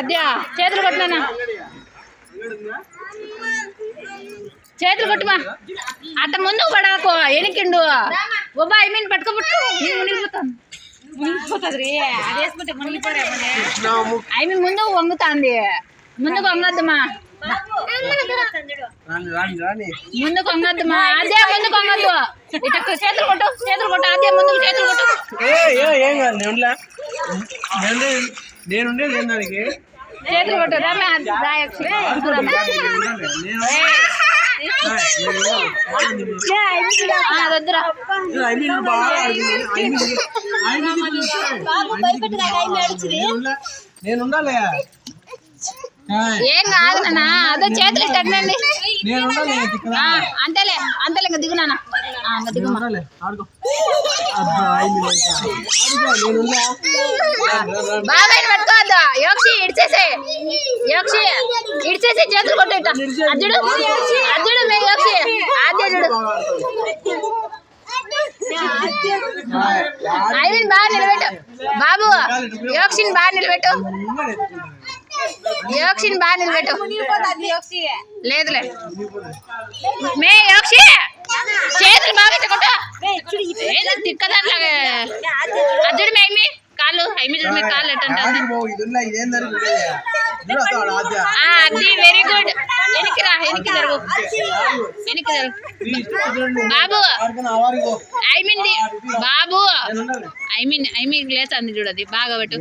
అదే చేతులు కొట్టినా చేతులు కొట్టుమా అట్ట ముందుకు పడాకో ఎనికిండు ఒబ్బా ఐ మీన్ పట్టుకోబట్టు మునిగిపోతాను మునిగిపోతుంది రే అది వేసుకుంటే మునిగిపోరే ఐ మీన్ ముందుకు వంగుతాంది ముందుకు వంగద్దమ్మా ముందుకు వంగద్దమ్మా అదే ముందుకు వంగద్దు ఇట చేతులు కొట్టు అదే ముందుకు చేతులు కొట్టు చేతులు కొట్టు రమ్య ఏం కాదు నాన్న అదో చేతులు ఇట్టండి అంతేలే ఇంకా దిగు నాన్న బాగా పట్టుకోవద్దు యోక్షి ఇడిచేసే చేతులు కొట్టు ఇట్ట అర్జుడు మే యోక్షి ఆద్యుడు ఐవిన్ బాగా నిలబెట్టు బాబు యోక్షిని బాగా నిలబెట్టు లేదులే మే యోక్షి చేతులు బాగా కొట్టు తిక్కదానిలాగా అర్జుడు మే ఐమి కాళ్ళు ఐమి చూడు మీ కాళ్ళు ఎట్టంటుంది అది వెరీ గుడ్ వెనక్కి జరుగు బాబు ఐ మీన్ లేస్తుంది చూడు అది బాగా పట్టు